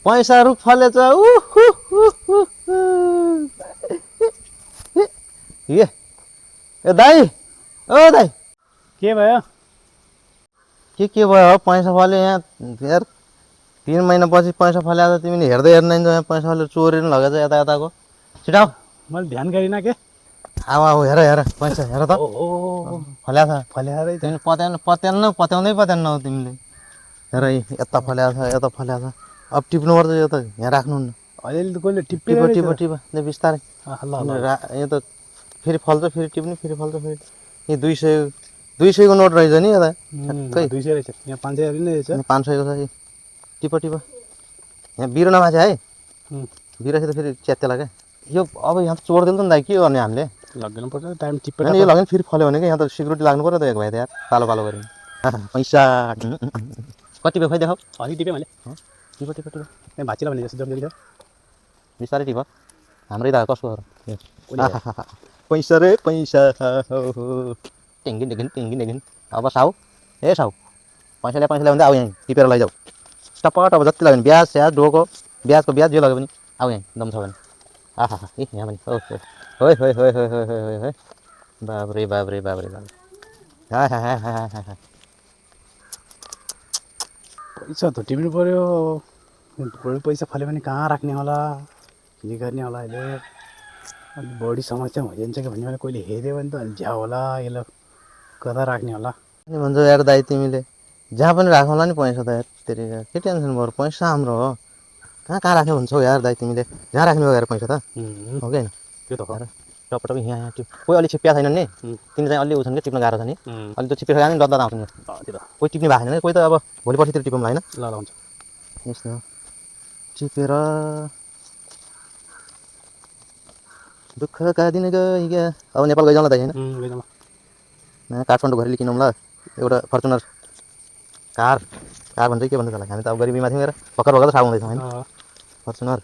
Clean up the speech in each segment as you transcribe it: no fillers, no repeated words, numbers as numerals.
पैसा रुख फलेछ ए दाइ ओ दाइ के भयो के भयो पैसा फल्यो यहाँ यार 3 महिनापछि पैसा फल्याएको तिमीले हेर्दै हेर्दैन यहाँ पैसा फलेर चोरेर लगेछ यता यताको छिटाउ मैले ध्यान गरिनँ के आऊ हेर हेर पैसा हेर त ओहो फल्याएको छ फल्यारै छ तिमीले पत्याउनै हो तिमीले हेर यता फल्याएको छ यता फल्याएको छ अब टिप्नुपर्छ यो त यहाँ राख्नुहुन्न अलिअलि त कसले टिप टिप्पे टिप टिप ल बिस्तारै ल यो त फेरि फल्छ फेरि टिप्ने फेरि फल्छ फेरि यो 200 को नोट रहेछ नि यता ठ्याक्कै 200 रहेछ यहाँ 500 नै रहेछ 500 को छ टिप टिप यहाँ बिरो नमाछ है बिरोसित फेरि च्यात्तेला क्या यो अब यहाँ त चोरिदिनु त नि दाइ के गर्ने हामीले लगिनु पर्छ टाइम टिप्पे यो लग्यो फेरि फल्यो भने यहाँ त सिक्युरिटी लाग्नु पर्यो त एक भाइ त यार पालो पालो गरेर पैसा कति भयो खै देखाऊ अलि टिपे मैले टिप टिप टिप त्यहाँ भाँचिला भने जस्तो जम्दै छ बिस्तारै टिप हाम्रै दा कसको पैसा रे पैसा टेङ्गिन अब साउ ए साउ पैसा ल्याए भन्दा आऊ यहीँ टिपेर लैजाऊ टप जति लाग्यो भने ब्याज स्याज डोको ब्याजको ब्याज जे लग्यो भने आऊ यहीँ दम छ भने ए यहाँ पनि हो बाब्रे पैसा त टिप्नु पर्यो बढी पैसा फल्यो भने कहाँ राख्ने होला के गर्ने होला अहिले अलिक बढी समस्या भइदिन्छ कि भन्ने बेला कोहीले हेऱ्यो भने त अलि झ्याउ होला यसलाई कता राख्ने होला भन्छ यार दाइ तिमीले जहाँ पनि राखौँ होला नि पैसा त यार तेरि के टेन्सन भयो पैसा हाम्रो हो कहाँ राख्यो भन्छौ यार दाइ तिमीले जहाँ राख्ने हो यार पैसा त हो कि होइन त्यो त हो टपटप यहाँ टिप कोही अलिक छिप्पिया छैन नि तिमी चाहिँ अलि उछन् कि टिप्न गाह्रो छ नि अलिक त छिप्पेर गयो नि डद्दा आउँछ नि कोही टिप्ने भएको छैन कोही त अब भोलि पर्सितिर टिपौँ होइन ल हुन्छ यस्तो टिपेर दुःखका दिन गइगा अब नेपाल गइजाउँ ल दाइ होइन काठमाडौँ घरि किनौँ ल एउटा फर्चुनर कार भन्छ के भन्छ त्यसलाई हामी त अब गरिबीमा थियौँ भर्खर त थाहा हुँदैछ होइन फर्चुनर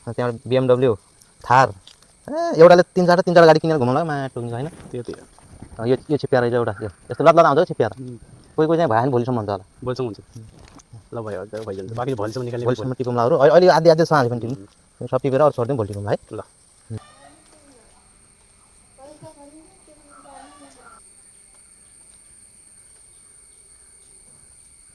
त्यहाँबाट BMW थार एउटाले तीनवटा गाडी किनेर घुमाउला माटो होइन त्यो यो छिप्पिया रहेछ एउटा यस्तो लत आउँछ छिप्पिया कोही चाहिँ भएन भोलिसम्म हुन्छ होला भोलिसम्म हुन्छ ल भयो भइजान्छ बाँकी भोलिसम्म निकाल्ने भोलिसम्म टिपौँ ल अहिले आधी छ हामी पनि टिप्नु सब टिपेर अरू छोडिदिउँ भोलि टिपौँ है ल